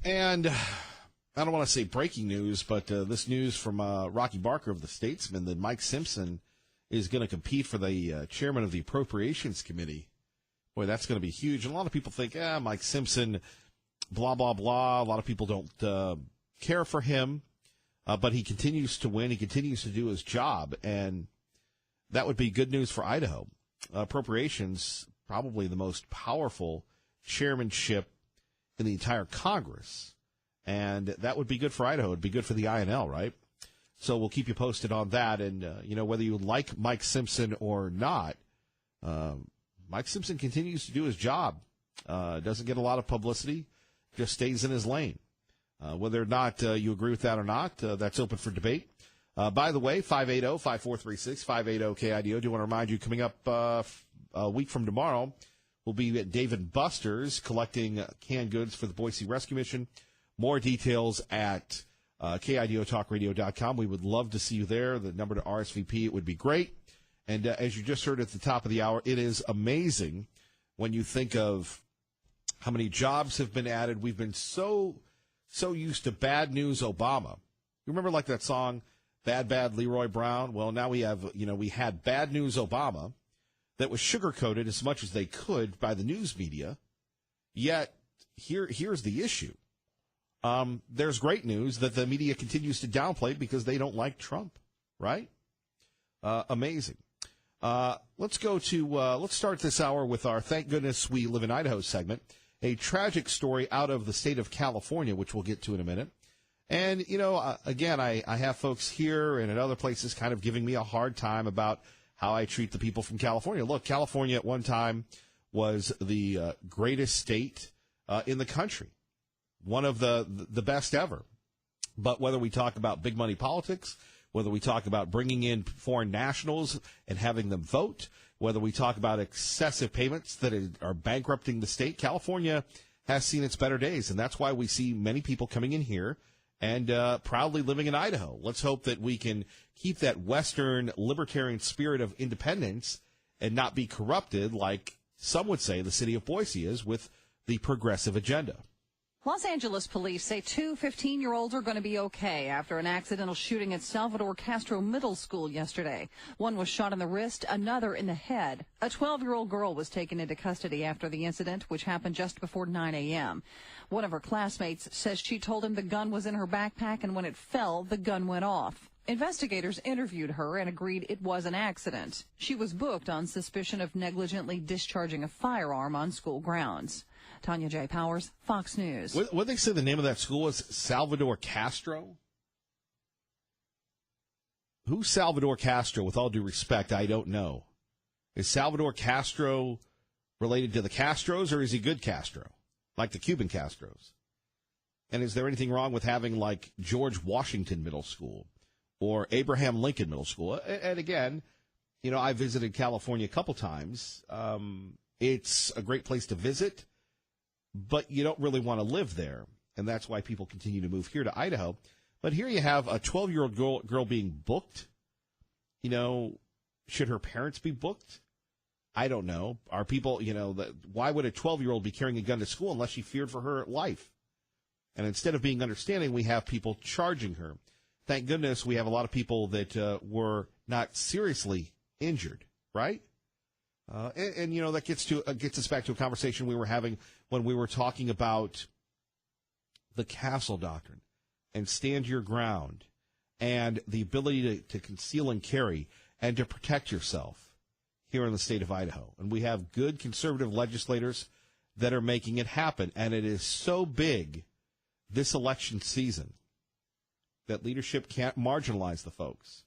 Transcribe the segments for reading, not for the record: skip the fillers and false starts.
And I don't want to say breaking news, but this news from Rocky Barker of the Statesman that Mike Simpson is going to compete for the chairman of the Appropriations Committee. Boy, that's going to be huge. And a lot of people think, Mike Simpson, blah, blah, blah. A lot of people don't care for him, but he continues to win. He continues to do his job, and that would be good news for Idaho. Appropriations, probably the most powerful chairmanship in the entire Congress, and that would be good for Idaho. It would be good for the INL, right? So we'll keep you posted on that, and, whether you like Mike Simpson or not, Mike Simpson continues to do his job. Doesn't get a lot of publicity, just stays in his lane. Whether or not you agree with that or not, that's open for debate. By the way, 580-5436, 580-KIDO. Do want to remind you, coming up a week from tomorrow, we'll be at Dave & Buster's collecting canned goods for the Boise Rescue Mission. More details at KIDOTalkRadio.com. We would love to see you there. The number to RSVP, it would be great. And as you just heard at the top of the hour, it is amazing when you think of how many jobs have been added. We've been so used to Bad News Obama. You remember like that song, Bad, Bad Leroy Brown? Well, now we have, we had Bad News Obama that was sugar-coated as much as they could by the news media. Yet, here's the issue. There's great news that the media continues to downplay because they don't like Trump, right? Amazing. Let's start this hour with our Thank Goodness We Live in Idaho segment. A tragic story out of the state of California, which we'll get to in a minute. And, again, I have folks here and at other places kind of giving me a hard time about how I treat the people from California. Look, California at one time was the greatest state in the country, one of the best ever. But whether we talk about big money politics, whether we talk about bringing in foreign nationals and having them vote, whether we talk about excessive payments that are bankrupting the state, California has seen its better days. And that's why we see many people coming in here and proudly living in Idaho. Let's hope that we can keep that Western libertarian spirit of independence and not be corrupted, like some would say the city of Boise is, with the progressive agenda. Los Angeles police say two 15-year-olds are going to be okay after an accidental shooting at Salvador Castro Middle School yesterday. One was shot in the wrist, another in the head. A 12-year-old girl was taken into custody after the incident, which happened just before 9 a.m. One of her classmates says she told him the gun was in her backpack, and when it fell, the gun went off. Investigators interviewed her and agreed it was an accident. She was booked on suspicion of negligently discharging a firearm on school grounds. Tanya J. Powers, Fox News. What they say the name of that school was? Salvador Castro? Who's Salvador Castro? With all due respect, I don't know. Is Salvador Castro related to the Castros, or is he good Castro, like the Cuban Castros? And is there anything wrong with having, like, George Washington Middle School or Abraham Lincoln Middle School? And again, I visited California a couple times. It's a great place to visit, but you don't really want to live there, and that's why people continue to move here to Idaho. But here you have a 12-year-old girl being booked. Should her parents be booked? I don't know. Are people, why would a 12-year-old be carrying a gun to school unless she feared for her life? And instead of being understanding, we have people charging her. Thank goodness we have a lot of people that were not seriously injured, right? And that gets us back to a conversation we were having when we were talking about the Castle Doctrine and stand your ground and the ability to conceal and carry and to protect yourself here in the state of Idaho. And we have good conservative legislators that are making it happen. And it is so big this election season that leadership can't marginalize the folks.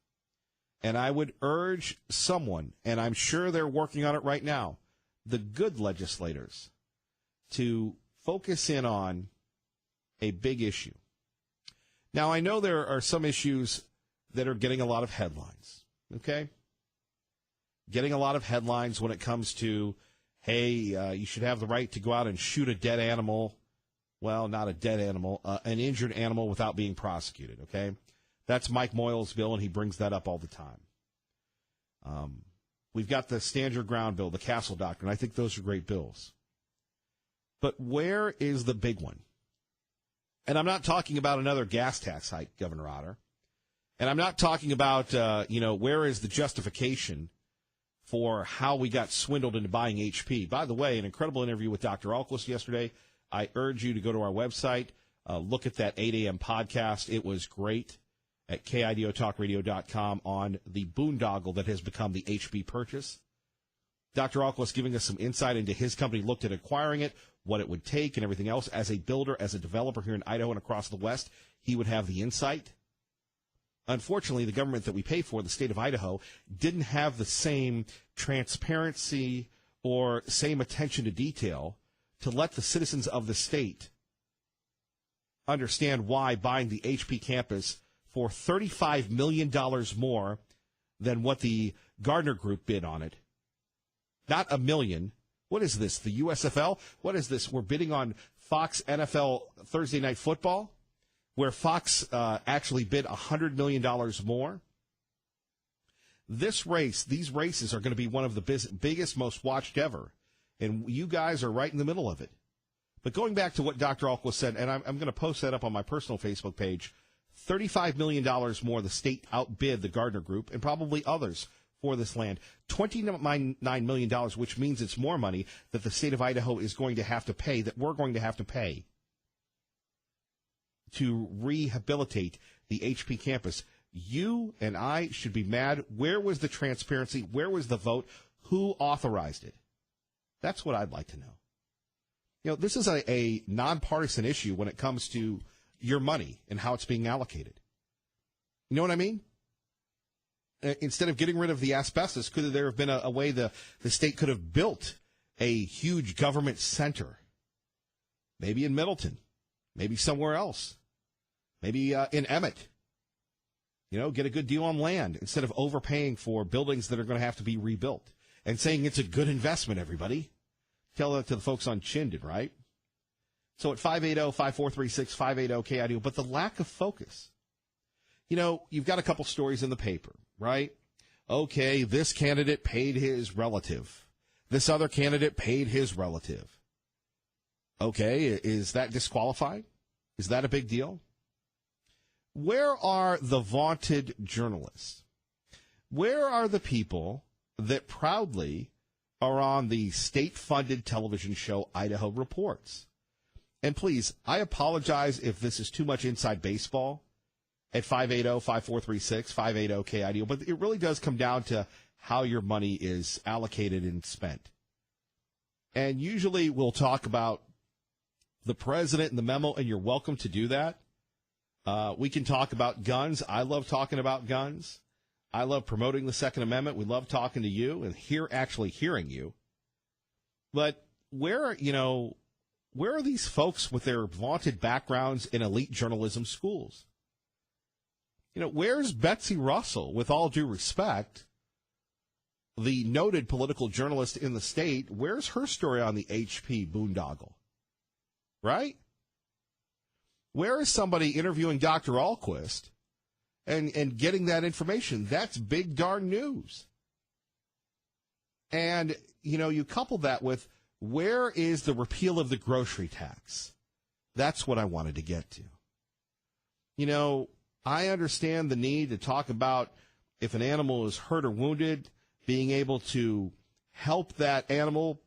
And I would urge someone, and I'm sure they're working on it right now, the good legislators, to focus in on a big issue. Now, I know there are some issues that are getting a lot of headlines, okay? Getting a lot of headlines when it comes to, hey, you should have the right to go out and shoot a dead animal. Well, not a dead animal, an injured animal without being prosecuted, okay? That's Mike Moyle's bill, and he brings that up all the time. We've got the Stand Your Ground bill, the Castle Doctrine. I think those are great bills. But where is the big one? And I'm not talking about another gas tax hike, Governor Otter. And I'm not talking about, where is the justification for how we got swindled into buying HP. By the way, an incredible interview with Dr. Ahlquist yesterday. I urge you to go to our website, look at that 8 a.m. podcast. It was great at KIDOTalkRadio.com on the boondoggle that has become the HP purchase. Dr. Ahlquist giving us some insight into his company, looked at acquiring it, what it would take, and everything else. As a builder, as a developer here in Idaho and across the West, he would have the insight. Unfortunately, the government that we pay for, the state of Idaho, didn't have the same transparency or same attention to detail to let the citizens of the state understand why buying the HP campus for $35 million more than what the Gardner Group bid on it. Not $1 million. What is this, the USFL? What is this? We're bidding on Fox NFL Thursday Night Football, where Fox actually bid $100 million more. These races are going to be one of the biggest, most watched ever, and you guys are right in the middle of it. But going back to what Dr. Ahlquist said, and I'm going to post that up on my personal Facebook page, $35 million more the state outbid the Gardner Group and probably others for this land. $29 million, which means it's more money that the state of Idaho is going to have to pay, that we're going to have to pay to rehabilitate the HP campus. You and I should be mad. Where was the transparency? Where was the vote? Who authorized it? That's what I'd like to know. This is a nonpartisan issue when it comes to your money and how it's being allocated. You know what I mean? Instead of getting rid of the asbestos, could there have been a way the state could have built a huge government center? Maybe in Middleton. Maybe somewhere else. Maybe in Emmett. Get a good deal on land instead of overpaying for buildings that are going to have to be rebuilt and saying it's a good investment, everybody. Tell that to the folks on Chinden, right? So at 580-5436, 580-KIDO, but the lack of focus. You've got a couple stories in the paper, right? Okay, this candidate paid his relative. This other candidate paid his relative. Okay, is that disqualifying? Is that a big deal? Where are the vaunted journalists? Where are the people that proudly are on the state-funded television show Idaho Reports? And please, I apologize if this is too much inside baseball at 580-5436, 580-KIDO, but it really does come down to how your money is allocated and spent. And usually we'll talk about the president and the memo, and you're welcome to do that. We can talk about guns. I love talking about guns. I love promoting the Second Amendment. We love talking to you and actually hearing you. But where are these folks with their vaunted backgrounds in elite journalism schools? Where's Betsy Russell, with all due respect, the noted political journalist in the state? Where's her story on the HP boondoggle? Right? Where is somebody interviewing Dr. Ahlquist and getting that information? That's big darn news. And, you couple that with, where is the repeal of the grocery tax? That's what I wanted to get to. I understand the need to talk about if an animal is hurt or wounded, being able to help that animal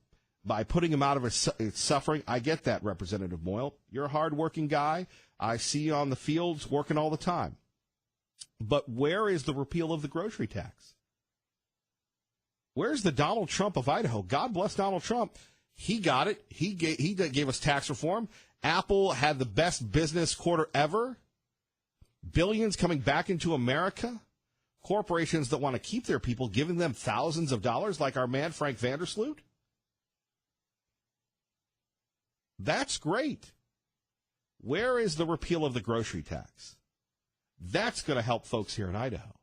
by putting him out of its suffering. I get that, Representative Moyle. You're a hardworking guy. I see you on the fields working all the time. But where is the repeal of the grocery tax? Where's the Donald Trump of Idaho? God bless Donald Trump. He got it. He gave us tax reform. Apple had the best business quarter ever. Billions coming back into America. Corporations that want to keep their people, giving them thousands of dollars like our man Frank Vandersloot. That's great. Where is the repeal of the grocery tax? That's going to help folks here in Idaho.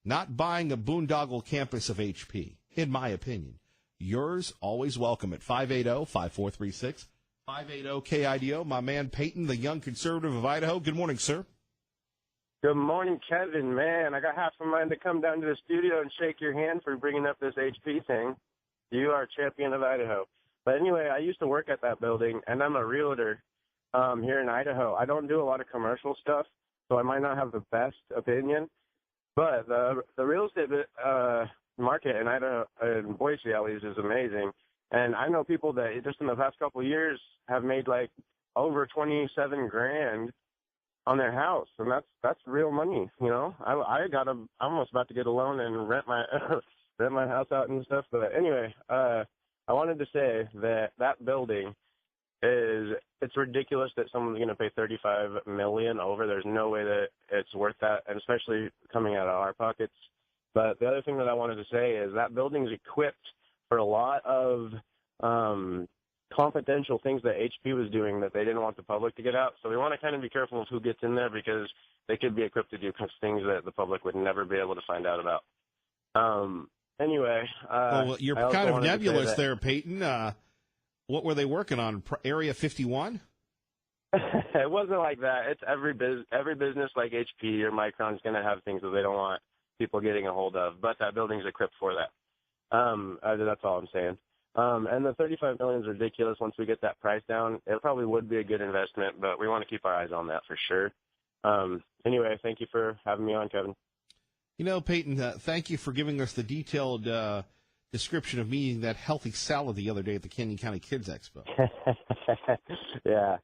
Not buying a boondoggle campus of HP, in my opinion. Yours, always welcome at 580-5436, 580-KIDO. My man Peyton, the young conservative of Idaho. Good morning, sir. Good morning, Kevin. Man, I got half a mind to come down to the studio and shake your hand for bringing up this HP thing. You are a champion of Idaho. But anyway, I used to work at that building, and I'm a realtor. here in Idaho. I don't do a lot of commercial stuff, so I might not have the best opinion. But the real estate market in Idaho, in Boise at least, is amazing. And I know people that just in the past couple of years have made like over 27 grand on their house, and that's real money, you know. I'm almost about to get a loan and rent my rent my house out and stuff. But anyway, I wanted to say that building it's ridiculous that someone's going to pay $35 million over. There's no way that it's worth that, and especially coming out of our pockets. But the other thing that I wanted to say is that building's equipped for a lot of confidential things that HP was doing that they didn't want the public to get out. So we want to kind of be careful of who gets in there because they could be equipped to do things that the public would never be able to find out about. Anyway. Well, you're kind of nebulous there, Peyton. What were they working on? Area 51? It wasn't like that. It's every business like HP or Micron is going to have things that they don't want people getting a hold of, but that building's equipped for that. That's all I'm saying. And the $35 million is ridiculous. Once we get that price down, it probably would be a good investment, but we want to keep our eyes on that for sure. Anyway, thank you for having me on, Kevin. You know, Peyton, thank you for giving us the detailed description of me eating that healthy salad the other day at the Canyon County Kids Expo. Yeah,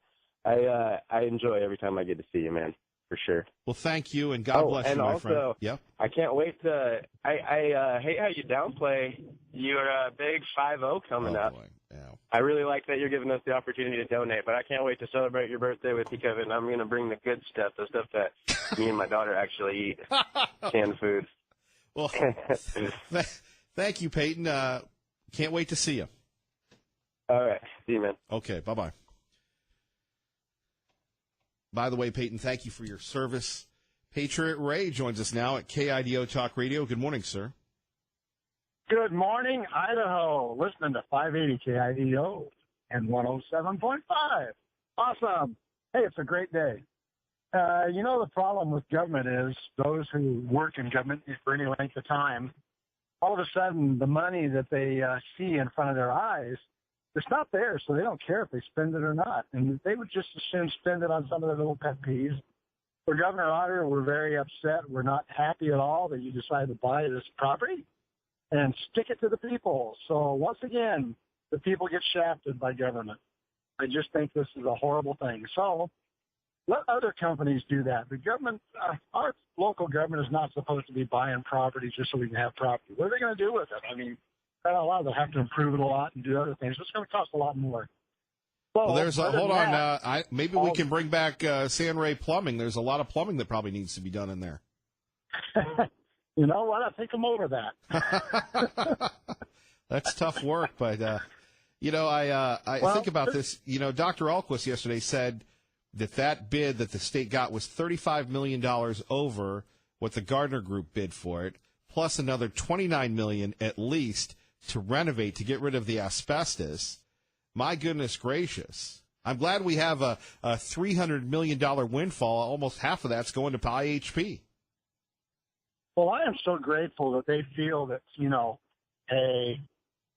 I enjoy every time I get to see you, man, for sure. Well, thank you, and God bless you, my friend. And also, yep. I can't wait to – I hate how you downplay your big 5-0 coming up. Boy. Yeah. I really like that you're giving us the opportunity to donate, but I can't wait to celebrate your birthday with you, Kevin. I'm going to bring the good stuff, the stuff that me and my daughter actually eat, canned food. Well, thank you, Peyton. Can't wait to see you. All right. See you, man. Okay, bye-bye. By the way, Peyton, thank you for your service. Patriot Ray joins us now at KIDO Talk Radio. Good morning, sir. Good morning, Idaho. Listening to 580 KIDO and 107.5. Awesome. Hey, it's a great day. You know, the problem with government is those who work in government for any length of time, all of a sudden the money that they see in front of their eyes, it's not there, so they don't care if they spend it or not. And they would just as soon spend it on some of their little pet peeves. For Governor Otter, we're very upset. We're not happy at all that you decided to buy this property and stick it to the people. So once again, the people get shafted by government. I just think this is a horrible thing. So let other companies do that. The government, our local government is not supposed to be buying property just so we can have property. What are they going to do with it? I mean, they'll have to improve it a lot and do other things. It's going to cost a lot more. So, well, there's hold on. Maybe we can bring back San Ray Plumbing. There's a lot of plumbing that probably needs to be done in there. You know what? I think I'm over that. That's tough work, but you know, I think about this. You know, Dr. Alquist yesterday said that bid that the state got was $35 million over what the Gardner Group bid for it, plus another $29 million at least to renovate, to get rid of the asbestos. My goodness gracious. I'm glad we have a $300 million windfall. Almost half of that's going to IHP. Well, I am so grateful that they feel that, you know, hey,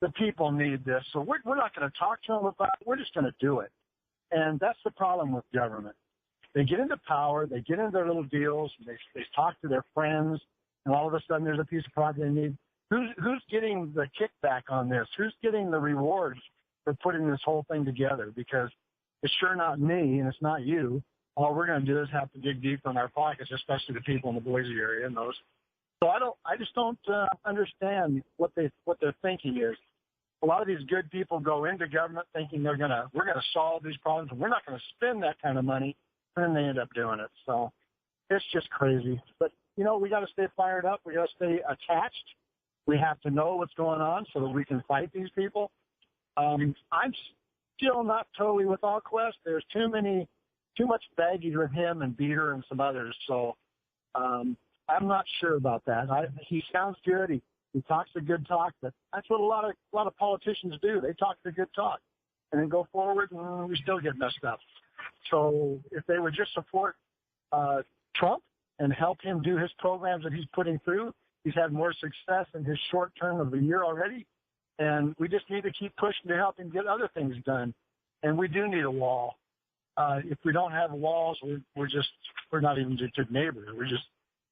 the people need this. So we're not going to talk to them about it. We're just going to do it. And that's the problem with government. They get into power. They get into their little deals. They talk to their friends. And all of a sudden there's a piece of property they need. Who's getting the kickback on this? Who's getting the rewards for putting this whole thing together? Because it's sure not me and it's not you. All we're going to do is have to dig deeper in our pockets, especially the people in the Boise area and those. So I just don't understand what their thinking is. A lot of these good people go into government thinking we're gonna solve these problems and we're not gonna spend that kind of money, and then they end up doing it. So it's just crazy. But you know, we got to stay fired up. We got to stay attached. We have to know what's going on so that we can fight these people. I'm still not totally with Alquist. There's too much baggage with him and Beater and some others. So I'm not sure about that. He sounds good. He talks a good talk, but that's what a lot of politicians do. They talk the good talk and then go forward, and we still get messed up. So if they would just support Trump and help him do his programs that he's putting through, he's had more success in his short term of the year already, and we just need to keep pushing to help him get other things done. And we do need a wall. If we don't have walls, we're not even just neighbors. We're just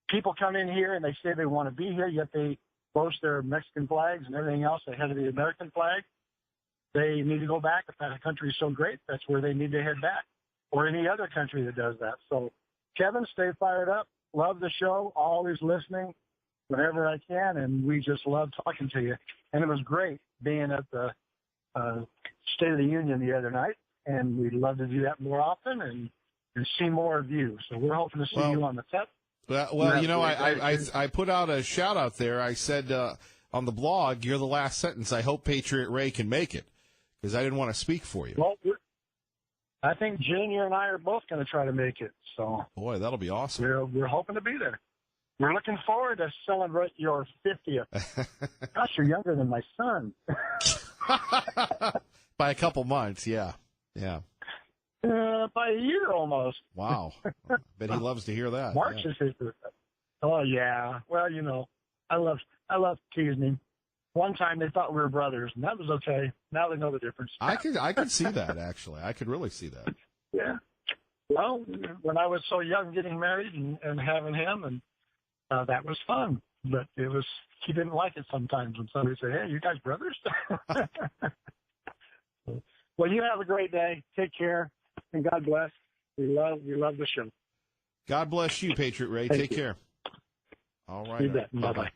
people come in here and they say they want to be here, yet they boast their Mexican flags and everything else ahead of the American flag. They need to go back. If that country is so great, that's where they need to head back, or any other country that does that. So, Kevin, stay fired up. Love the show. Always listening whenever I can, and we just love talking to you. And it was great being at the State of the Union the other night, and we'd love to do that more often and see more of you. So we're hoping to see you on the set. Well, you know, I put out a shout out there. I said on the blog, you're the last sentence. I hope Patriot Ray can make it, because I didn't want to speak for you. Well, I think Junior and I are both going to try to make it. So, boy, that'll be awesome. We're hoping to be there. We're looking forward to celebrate your 50th. Gosh, you're younger than my son. By a couple months, yeah. By a year almost. Wow. Bet he loves to hear that. March is his birthday. Oh, yeah. Well, you know, I love teasing him. One time they thought we were brothers, and that was okay. Now they know the difference. I could see that, actually. I could really see that. Yeah. Well, when I was so young getting married and having him, and that was fun. But he didn't like it sometimes when somebody said, hey, you guys brothers? Well, you have a great day. Take care, and God bless. We love the show. God bless you, Patriot Ray. Take care. All right. You bet. Bye-bye.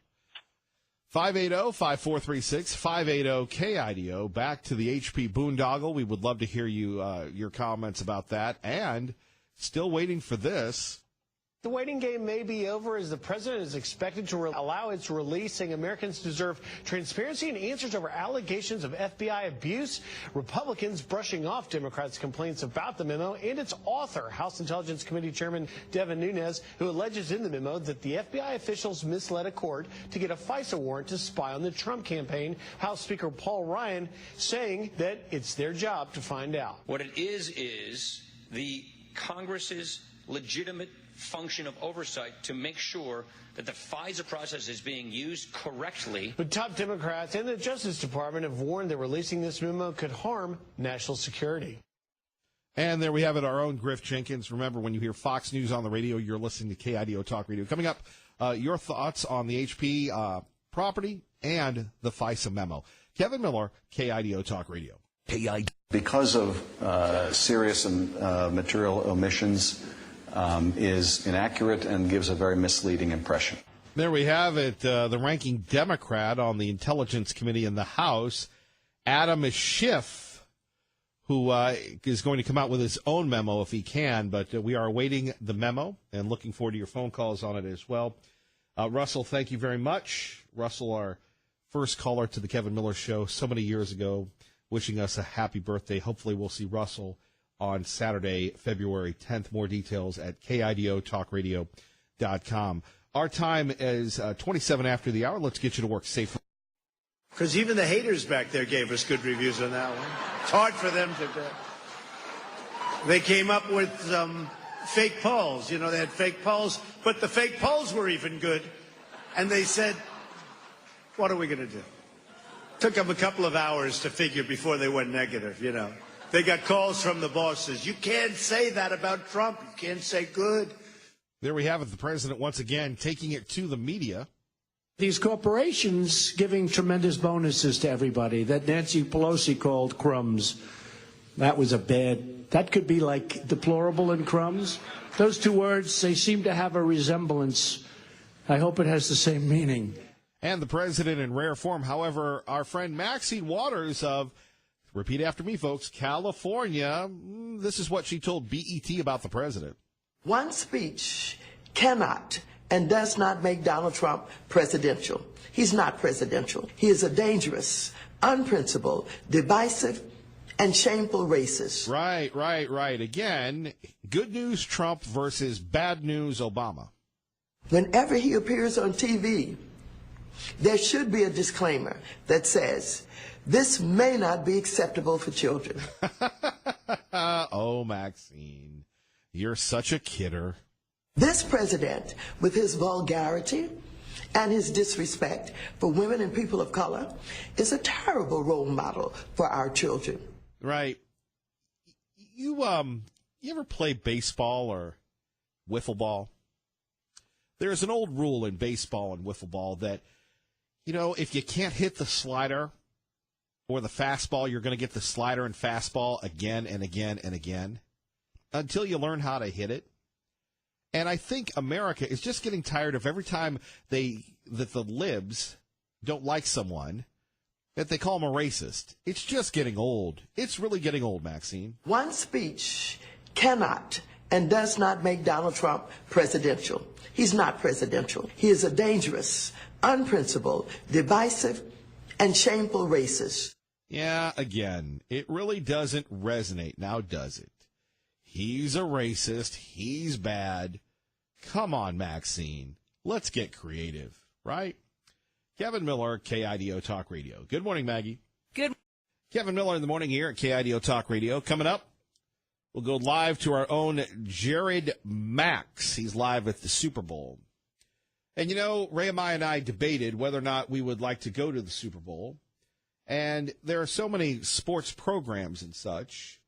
580-5436, 580-KIDO. Back to the HP boondoggle. We would love to hear your comments about that. And still waiting for this. The waiting game may be over as the president is expected to allow its release, saying Americans deserve transparency and answers over allegations of FBI abuse. Republicans brushing off Democrats' complaints about the memo and its author, House Intelligence Committee Chairman Devin Nunes, who alleges in the memo that the FBI officials misled a court to get a FISA warrant to spy on the Trump campaign. House Speaker Paul Ryan saying that it's their job to find out. What it is the Congress's legitimate function of oversight to make sure that the FISA process is being used correctly. But top Democrats and the Justice Department have warned that releasing this memo could harm national security. And there we have it, our own Griff Jenkins. Remember, when you hear Fox News on the radio, you're listening to KIDO Talk Radio. Coming up, your thoughts on the HP property and the FISA memo. Kevin Miller, KIDO Talk Radio. Because of serious material omissions, is inaccurate and gives a very misleading impression. There we have it. The ranking Democrat on the Intelligence Committee in the House, Adam Schiff, who is going to come out with his own memo if he can, but we are awaiting the memo and looking forward to your phone calls on it as well. Russell, thank you very much. Russell, our first caller to the Kevin Miller Show so many years ago, wishing us a happy birthday. Hopefully we'll see Russell on Saturday, February 10th. More details at KIDOTalkRadio.com. Our time is 27 after the hour. Let's get you to work safely. Because even the haters back there gave us good reviews on that one. It's hard for them to do. They came up with fake polls. You know, they had fake polls, but the fake polls were even good. And they said, what are we going to do? Took them a couple of hours to figure before they went negative, you know. They got calls from the bosses. You can't say that about Trump. You can't say good. There we have it. The president once again taking it to the media. These corporations giving tremendous bonuses to everybody that Nancy Pelosi called crumbs. That was that could be like deplorable and crumbs. Those two words, they seem to have a resemblance. I hope it has the same meaning. And the president in rare form. However, our friend Maxine Waters of, repeat after me, folks, California, this is what she told BET about the president. One speech cannot and does not make Donald Trump presidential. He's not presidential. He is a dangerous, unprincipled, divisive, and shameful racist. Right. Again, good news Trump versus bad news Obama. Whenever he appears on TV, there should be a disclaimer that says, this may not be acceptable for children. Oh, Maxine, you're such a kidder. This president, with his vulgarity and his disrespect for women and people of color, is a terrible role model for our children. Right. You You ever play baseball or wiffle ball? There's an old rule in baseball and wiffle ball that, if you can't hit the slider or the fastball, you're going to get the slider and fastball again and again and again until you learn how to hit it. And I think America is just getting tired of every time that the libs don't like someone, that they call them a racist. It's just getting old. It's really getting old, Maxine. One speech cannot and does not make Donald Trump presidential. He's not presidential. He is a dangerous, unprincipled, divisive, and shameful racist. Yeah, again, it really doesn't resonate. Now, does it? He's a racist. He's bad. Come on, Maxine. Let's get creative, right? Kevin Miller, KIDO Talk Radio. Good morning, Maggie. Good. Kevin Miller in the morning here at KIDO Talk Radio. Coming up, we'll go live to our own Jared Max. He's live at the Super Bowl. And, Ray Amaya and I debated whether or not we would like to go to the Super Bowl. And there are so many sports programs and such.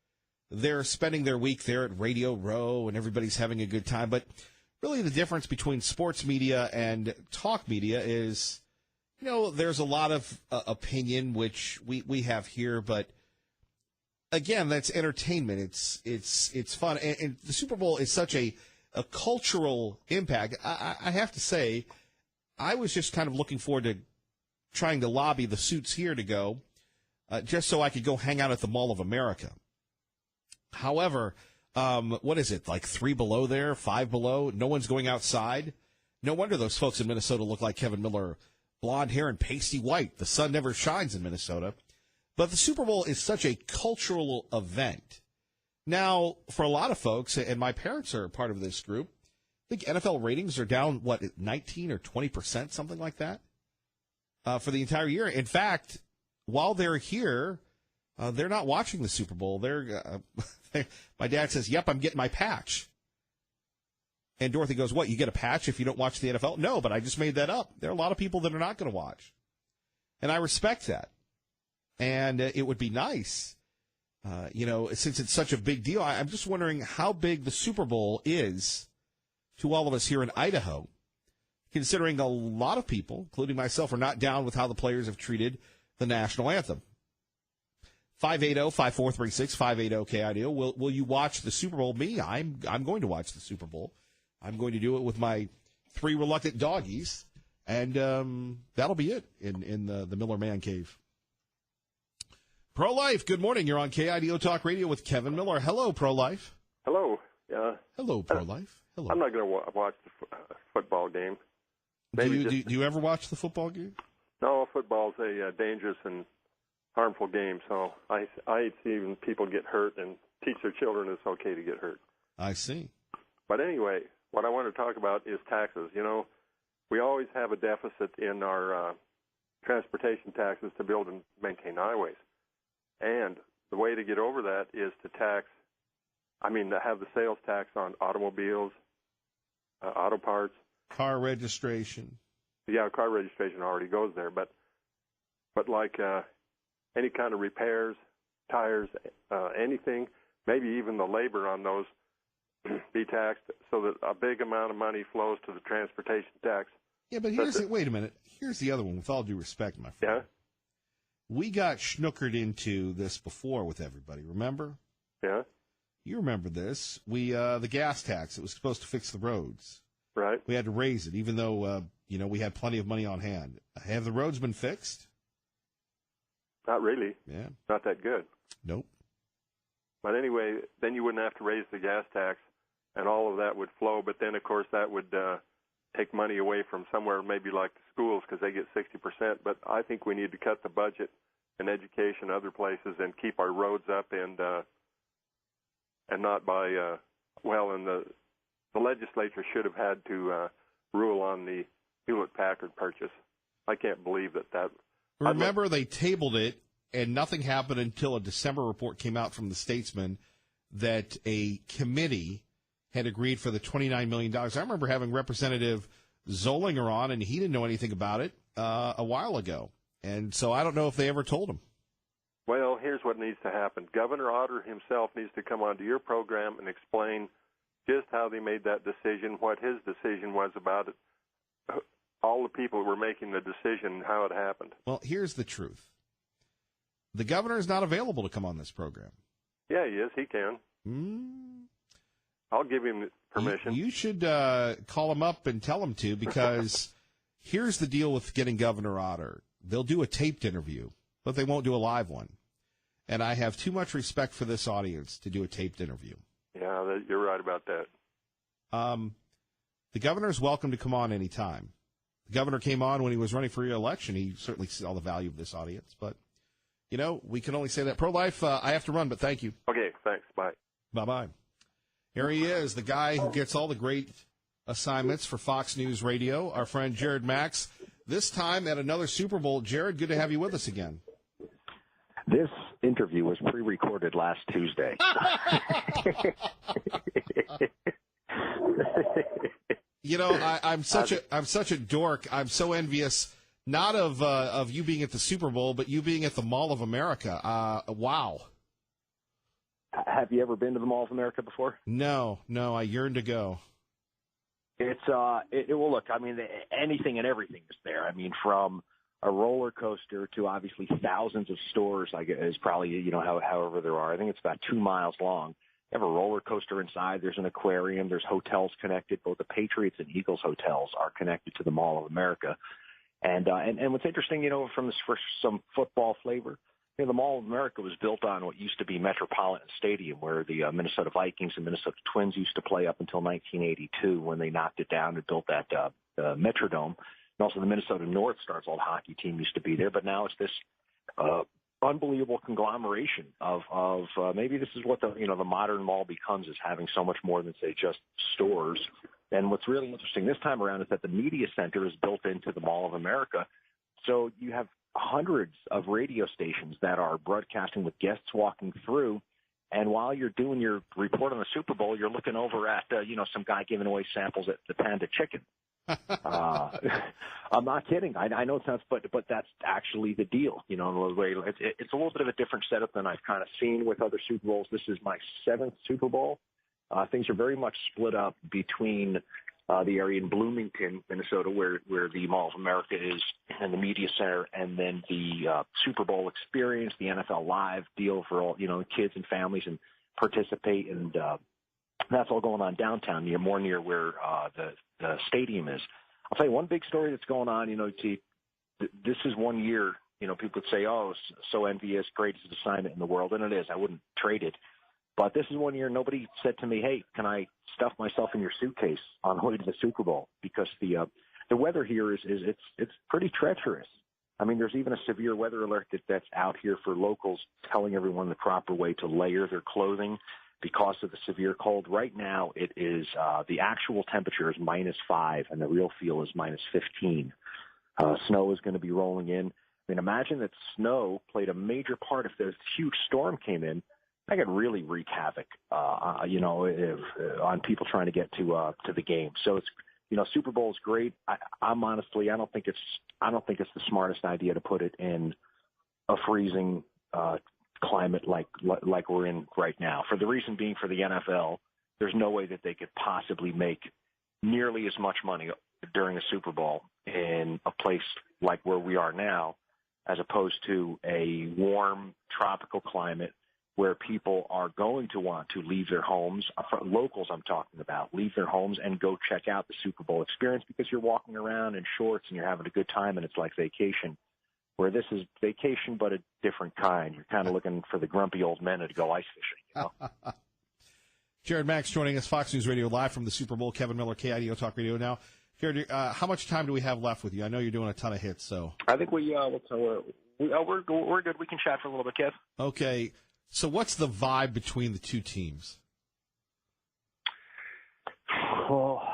They're spending their week there at Radio Row, and everybody's having a good time. But really the difference between sports media and talk media is, there's a lot of opinion, which we have here. But, again, that's entertainment. It's fun. And the Super Bowl is such a cultural impact. I have to say, I was just kind of looking forward to trying to lobby the suits here to go, just so I could go hang out at the Mall of America. However, what is it, like 3 below there, 5 below? No one's going outside? No wonder those folks in Minnesota look like Kevin Miller, blonde hair and pasty white. The sun never shines in Minnesota. But the Super Bowl is such a cultural event. Now, for a lot of folks, and my parents are part of this group, I think NFL ratings are down, 19 or 20%, something like that, for the entire year. In fact, while they're here, they're not watching the Super Bowl. My dad says, yep, I'm getting my patch. And Dorothy goes, what, you get a patch if you don't watch the NFL? No, but I just made that up. There are a lot of people that are not going to watch. And I respect that. And it would be nice, since it's such a big deal. I'm just wondering how big the Super Bowl is to all of us here in Idaho, considering a lot of people, including myself, are not down with how the players have treated the national anthem. 580-5436, 580-KIDO. Will you watch the Super Bowl? Me, I'm going to watch the Super Bowl. I'm going to do it with my 3 reluctant doggies, and that'll be it in the Miller Man Cave. Pro-Life, good morning. You're on KIDO Talk Radio with Kevin Miller. Hello, Pro-Life. Hello. Hello, Pro-Life. Hello. I'm not going to watch the football game. Do you ever watch the football game? No, football's a dangerous and harmful game, so I hate seeing people get hurt and teach their children it's okay to get hurt. I see. But anyway, what I want to talk about is taxes. We always have a deficit in our transportation taxes to build and maintain highways. And the way to get over that is to have the sales tax on automobiles, auto parts. Car registration. Yeah, car registration already goes there, but like any kind of repairs, tires, anything, maybe even the labor on those be taxed so that a big amount of money flows to the transportation tax. Yeah, but wait a minute. Here's the other one, with all due respect, my friend. Yeah? We got schnookered into this before with everybody, remember? Yeah. You remember this. The gas tax, it was supposed to fix the roads. Right. We had to raise it, even though, we had plenty of money on hand. Have the roads been fixed? Not really. Yeah. Not that good. Nope. But anyway, then you wouldn't have to raise the gas tax, and all of that would flow. But then, of course, that would take money away from somewhere maybe like the schools because they get 60%. But I think we need to cut the budget in education, other places, and keep our roads up and not by and the legislature should have had to rule on the Hewlett-Packard purchase. I can't believe that. Remember, they tabled it, and nothing happened until a December report came out from the Statesman that a committee had agreed for the $29 million. I remember having Representative Zollinger on, and he didn't know anything about it a while ago. And so I don't know if they ever told him. Well, here's what needs to happen. Governor Otter himself needs to come onto your program and explain just how they made that decision, what his decision was about it, all the people who were making the decision, how it happened. Well, here's the truth. The governor is not available to come on this program. Yeah, he is. He can. I'll give him permission. You should call him up and tell him to, because here's the deal with getting Governor Otter. They'll do a taped interview, but they won't do a live one. And I have too much respect for this audience to do a taped interview. Yeah, you're right about that. The governor's welcome to come on anytime. The governor came on when he was running for re-election. He certainly saw the value of this audience. But, you know, we can only say that. Pro-life, I have to run, but thank you. Okay, thanks. Bye. Bye-bye. Here he is, the guy who gets all the great assignments for Fox News Radio, our friend Jared Max. This time at another Super Bowl. Jared, good to have you with us again. This interview was pre-recorded last Tuesday. You know, I'm such a dork. I'm so envious, not of you being at the Super Bowl, but you being at the Mall of America. Wow. Have you ever been to the Mall of America before? No, I yearn to go. It's well, look, I mean, anything and everything is there. I mean, from a roller coaster to obviously thousands of stores, like is probably, you know, however there are. I think it's about 2 miles long. You have a roller coaster inside. There's an aquarium. There's hotels connected. Both the Patriots and Eagles hotels are connected to the Mall of America. And what's interesting, you know, for some football flavor, you know, the Mall of America was built on what used to be Metropolitan Stadium, where the Minnesota Vikings and Minnesota Twins used to play up until 1982, when they knocked it down and built that Metrodome. And also the Minnesota North Stars old hockey team used to be there, but now it's this unbelievable conglomeration of maybe this is what the modern mall becomes, is having so much more than, say, just stores. And what's really interesting this time around is that the media center is built into the Mall of America, so you have hundreds of radio stations that are broadcasting with guests walking through. And while you're doing your report on the Super Bowl, you're looking over at some guy giving away samples at the Panda Chicken. I'm not kidding. I know it sounds, but that's actually the deal. You know, it's a little bit of a different setup than I've kind of seen with other Super Bowls. This is my 7th Super Bowl. Things are very much split up between the area in Bloomington, Minnesota, where the Mall of America is, and the media center, and then the Super Bowl experience, the NFL Live deal for all, you know, kids and families and participate, and that's all going on downtown, more near where the stadium is. I'll tell you one big story that's going on. You know, this is 1 year. You know, people would say, "Oh, so envious, greatest assignment in the world," and it is. I wouldn't trade it. But this is 1 year. Nobody said to me, "Hey, can I stuff myself in your suitcase on the way to the Super Bowl?" Because the weather here is it's pretty treacherous. I mean, there's even a severe weather alert that's out here for locals, telling everyone the proper way to layer their clothing because of the severe cold. Right now, it is the actual temperature is -5, and the real feel is -15. Snow is going to be rolling in. I mean, imagine that snow played a major part. If this huge storm came in, I could really wreak havoc, on people trying to get to the game. So it's, you know, Super Bowl is great. I'm honestly, I don't think it's the smartest idea to put it in a freezing climate like we're in right now. For the reason being, for the NFL, there's no way that they could possibly make nearly as much money during a Super Bowl in a place like where we are now, as opposed to a warm tropical climate where people are going to want to leave their homes, locals I'm talking about, leave their homes and go check out the Super Bowl experience, because you're walking around in shorts and you're having a good time and it's like vacation, where this is vacation but a different kind. You're kind of looking for the grumpy old men to go ice fishing. You know? Jared Max joining us, Fox News Radio, live from the Super Bowl. Kevin Miller, KIDO Talk Radio now. Jared, how much time do we have left with you? I know you're doing a ton of hits, so. I think we're good. We can chat for a little bit, Kev. Okay. So what's the vibe between the two teams? Well,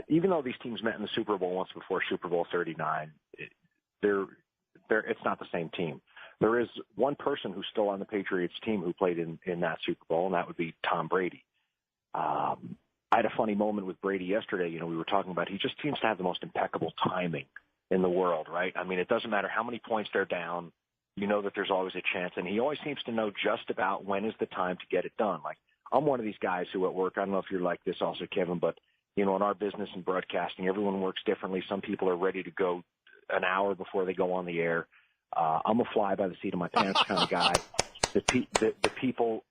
even though these teams met in the Super Bowl once before, Super Bowl 39, it's not the same team. There is one person who's still on the Patriots team who played in that Super Bowl, and that would be Tom Brady. I had a funny moment with Brady yesterday. You know, we were talking about he just seems to have the most impeccable timing in the world, right? I mean, it doesn't matter how many points they're down. you know that there's always a chance. And he always seems to know just about when is the time to get it done. Like, I'm one of these guys who at work, I don't know if you're like this also, Kevin, but, you know, in our business and broadcasting, everyone works differently. Some people are ready to go an hour before they go on the air. I'm a fly by the seat of my pants kind of guy. The people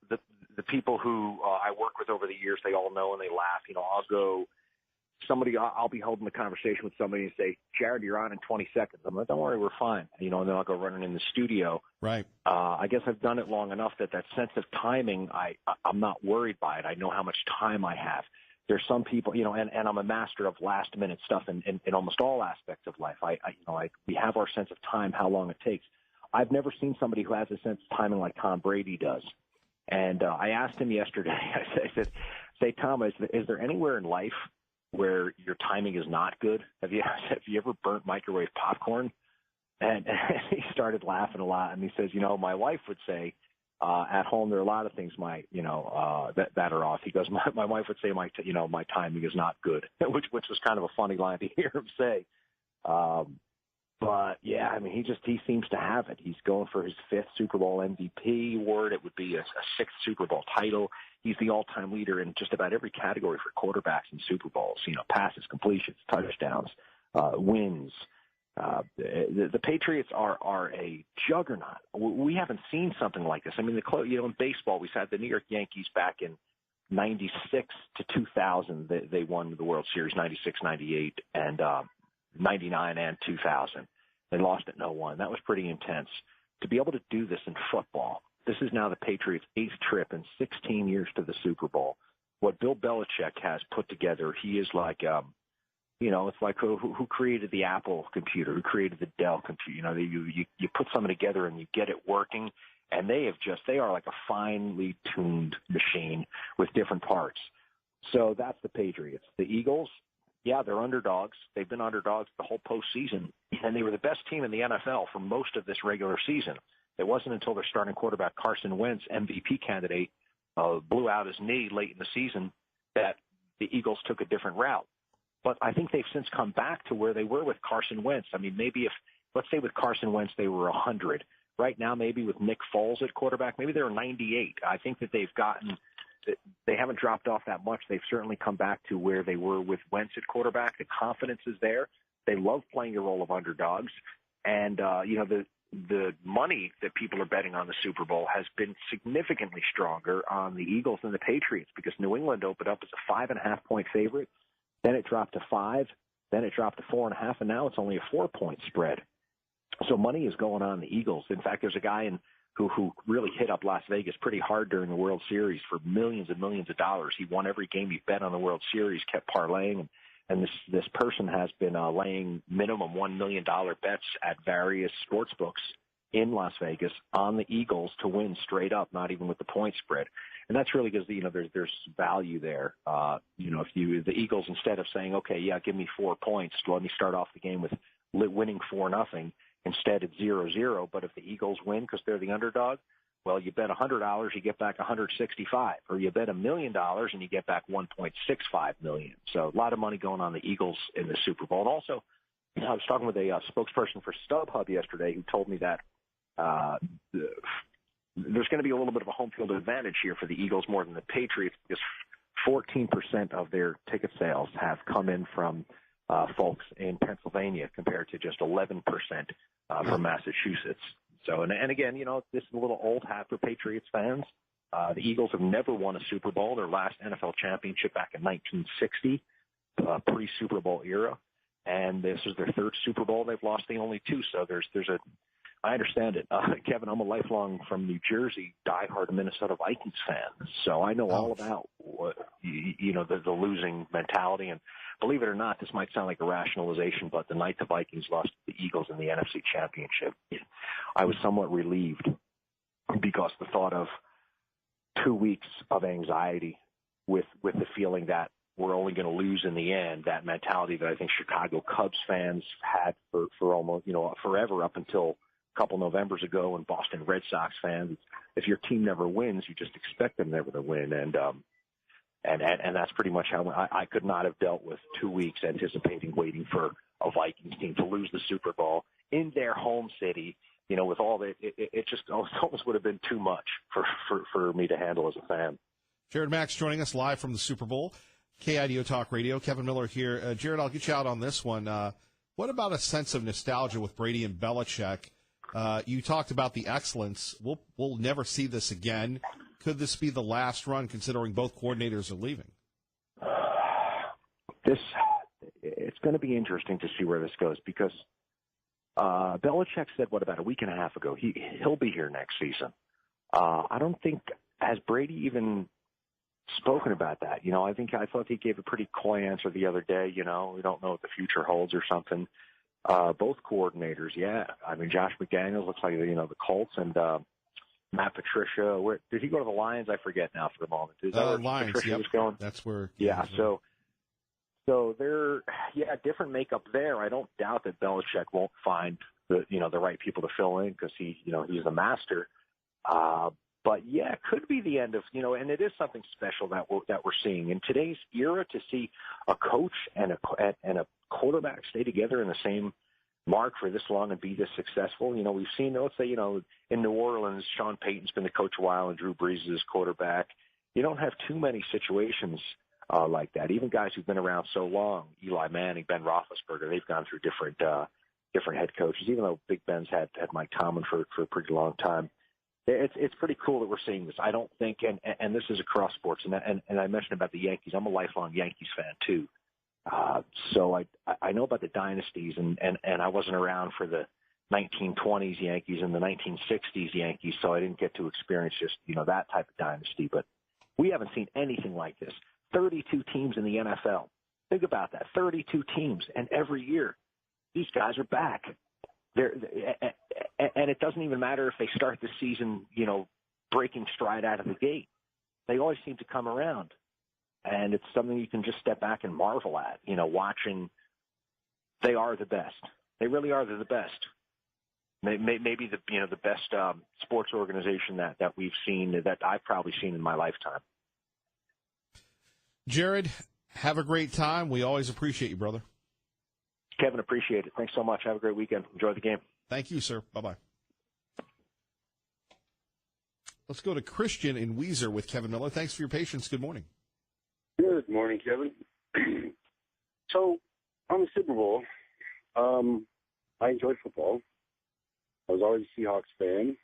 who I work with over the years, they all know and they laugh. You know, I'll be holding the conversation with somebody and say, Jared, you're on in 20 seconds. I'm like, don't worry, we're fine. You know, and then I'll go running in the studio. Right. I guess I've done it long enough that sense of timing, I'm not worried by it. I know how much time I have. There's some people, you know, and I'm a master of last minute stuff in almost all aspects of life. We have our sense of time, how long it takes. I've never seen somebody who has a sense of timing like Tom Brady does. And I asked him yesterday, I said, say, Tom, is there anywhere in life where your timing is not good? Have you ever burnt microwave popcorn? And he started laughing a lot, and he says, you know, my wife would say, at home there are a lot of things that are off. He goes, my wife would say my timing is not good, which was kind of a funny line to hear him say. But yeah, I mean, he seems to have it. He's going for his 5th Super Bowl MVP award. It would be a 6th Super Bowl title. He's the all-time leader in just about every category for quarterbacks in Super Bowls. You know, passes, completions, touchdowns, wins. The Patriots are a juggernaut. We haven't seen something like this. I mean, in baseball, we had the New York Yankees back in 96 to 2000. They won the World Series, 96, 98, and 99 and 2000. They lost at 0-1. That was pretty intense. To be able to do this in football, this is now the Patriots' 8th trip in 16 years to the Super Bowl. What Bill Belichick has put together, he is like, it's like who created the Apple computer, who created the Dell computer. You know, you put something together and you get it working, and they are like a finely tuned machine with different parts. So that's the Patriots. The Eagles, yeah, they're underdogs. They've been underdogs the whole postseason, and they were the best team in the NFL for most of this regular season. It wasn't until their starting quarterback, Carson Wentz, MVP candidate, blew out his knee late in the season that the Eagles took a different route. But I think they've since come back to where they were with Carson Wentz. I mean, maybe let's say with Carson Wentz they were 100. Right now, maybe with Nick Foles at quarterback, maybe they're 98. I think that they haven't dropped off that much. They've certainly come back to where they were with Wentz at quarterback. The confidence is there. They love playing the role of underdogs. And, the money that people are betting on the Super Bowl has been significantly stronger on the Eagles than the Patriots because New England opened up as a 5.5-point favorite. Then it dropped to 5. Then it dropped to 4.5. And now it's only a 4-point spread. So money is going on the Eagles. In fact, there's a guy who really hit up Las Vegas pretty hard during the World Series for millions and millions of dollars. He won every game he bet on the World Series, kept parlaying, and this person has been laying minimum $1 million bets at various sports books in Las Vegas on the Eagles to win straight up, not even with the point spread. And that's really because there's value there. If the Eagles, instead of saying, okay, yeah, give me 4 points, let me start off the game with winning 4-0. Instead, it's 0-0. But if the Eagles win because they're the underdog, well, you bet $100, you get back $165, or you bet $1 million and you get back $1.65 million. So a lot of money going on the Eagles in the Super Bowl. And also, I was talking with a spokesperson for StubHub yesterday who told me that there's going to be a little bit of a home field advantage here for the Eagles more than the Patriots because 14% of their ticket sales have come in from folks in Pennsylvania compared to just 11% from Massachusetts. So, and again, this is a little old hat for Patriots fans. The Eagles have never won a Super Bowl. Their last NFL championship back in 1960, pre-Super Bowl era. And this is their 3rd Super Bowl. They've lost the only 2. So I understand it. Kevin, I'm a lifelong from New Jersey, diehard Minnesota Vikings fan. So I know all about the losing mentality. And believe it or not, this might sound like a rationalization, but the night the Vikings lost to the Eagles in the NFC Championship, I was somewhat relieved because the thought of 2 weeks of anxiety with the feeling that we're only going to lose in the end, that mentality that I think Chicago Cubs fans had for almost, forever up until a couple Novembers ago, and Boston Red Sox fans, if your team never wins, you just expect them never to win. And that's pretty much how I could not have dealt with 2 weeks waiting for a Vikings team to lose the Super Bowl in their home city with all that, it just almost would have been too much for me to handle as a fan. Jared Max joining us live from the Super Bowl. KIDO Talk Radio. Kevin Miller here. Jared, I'll get you out on this one. What about a sense of nostalgia with Brady and Belichick? You talked about the excellence. We'll never see this again. Could this be the last run, considering both coordinators are leaving? It's going to be interesting to see where this goes, because Belichick said, about a week and a half ago, he'll be here next season. I don't think, has Brady even spoken about that? I thought he gave a pretty coy answer the other day. We don't know what the future holds or something. Both coordinators, yeah. I mean, Josh McDaniels looks like, the Colts, and Matt Patricia. Where did he go to the Lions? I forget now for the moment. Is that where Lions, Patricia was going? That's where. Yeah. So they're, different makeup there. I don't doubt that Belichick won't find the right people to fill in, because he's the master. But it could be the end of, and it is something special that we're seeing in today's era, to see a coach and a quarterback stay together in the same mark for this long and be this successful. We've seen, let's say, in New Orleans, Sean Payton's been the coach a while and Drew Brees is his quarterback. You don't have too many situations like that. Even guys who've been around so long, Eli Manning, Ben Roethlisberger, they've gone through different head coaches, even though Big Ben's had Mike Tomlin for a pretty long time. It's pretty cool that we're seeing this. I don't think, and this is across sports, and I mentioned about the Yankees. I'm a lifelong Yankees fan too. So I know about the dynasties, and I wasn't around for the 1920s Yankees and the 1960s Yankees, so I didn't get to experience just, that type of dynasty. But we haven't seen anything like this. 32 teams in the NFL. Think about that. 32 teams, and every year these guys are back. And it doesn't even matter if they start the season, breaking stride out of the gate. They always seem to come around. And it's something you can just step back and marvel at, watching. They are the best. They really are the best. Maybe the best sports organization that we've seen, that I've probably seen in my lifetime. Jared, have a great time. We always appreciate you, brother. Kevin, appreciate it. Thanks so much. Have a great weekend. Enjoy the game. Thank you, sir. Bye-bye. Let's go to Christian in Weiser with Kevin Miller. Thanks for your patience. Good morning. Good morning, Kevin. So, on the Super Bowl, I enjoyed football. I was always a Seahawks fan.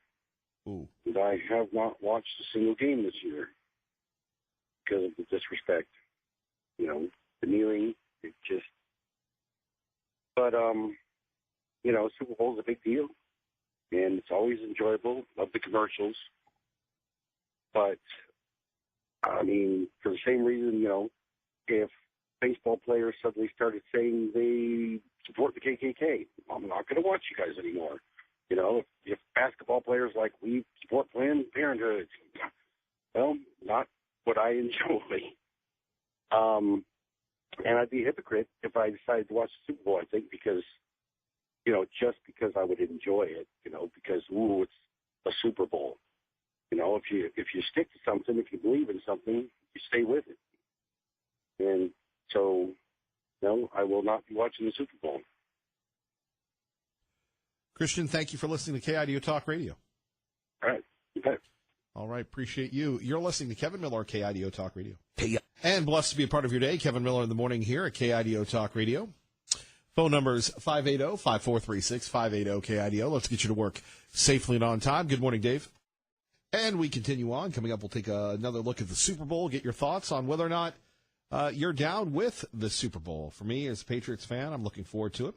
Ooh. And I have not watched a single game this year because of the disrespect. The kneeling, it just... But, Super Bowl is a big deal, and it's always enjoyable. Love the commercials. But, I mean, for the same reason, if baseball players suddenly started saying they support the KKK, I'm not going to watch you guys anymore. If basketball players like, we support Planned Parenthood, well, not what I enjoy. And I'd be a hypocrite if I decided to watch the Super Bowl, I think, because, just because I would enjoy it, because, it's a Super Bowl. If you stick to something, if you believe in something, you stay with it. And so, I will not be watching the Super Bowl. Christian, thank you for listening to KIDO Talk Radio. All right. Okay. All right. Appreciate you. You're listening to Kevin Miller, KIDO Talk Radio. And blessed to be a part of your day. Kevin Miller in the morning here at KIDO Talk Radio. Phone numbers 580-5436, 580-KIDO. Let's get you to work safely and on time. Good morning, Dave. And we continue on. Coming up, we'll take another look at the Super Bowl, get your thoughts on whether or not you're down with the Super Bowl. For me, as a Patriots fan, I'm looking forward to it.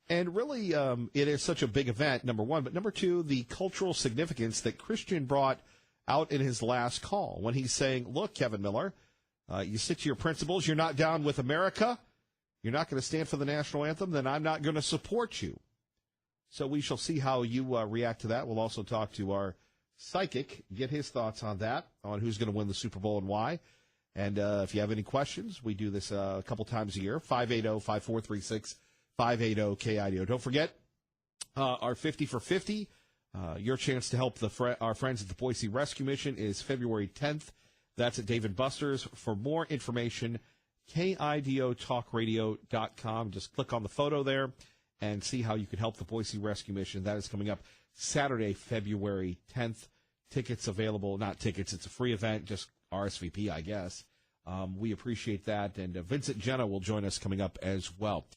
And really, it is such a big event, number one. But number two, the cultural significance that Christian brought out in his last call when he's saying, look, Kevin Miller, you stick to your principles. You're not down with America. You're not going to stand for the national anthem. Then I'm not going to support you. So we shall see how you react to that. We'll also talk to our psychic, get his thoughts on that, on who's going to win the Super Bowl and why. And if you have any questions, we do this a couple times a year, 580-5436, 580-KIDO. Don't forget our 50 for 50. Your chance to help our friends at the Boise Rescue Mission is February 10th. That's at Dave & Buster's. For more information, KIDOTalkradio.com. Just click on the photo there and see how you could help the Boise Rescue Mission. That is coming up Saturday, February 10th. Tickets available. Not tickets. It's a free event. Just RSVP, I guess. We appreciate that. And Vincent Genna will join us coming up as well.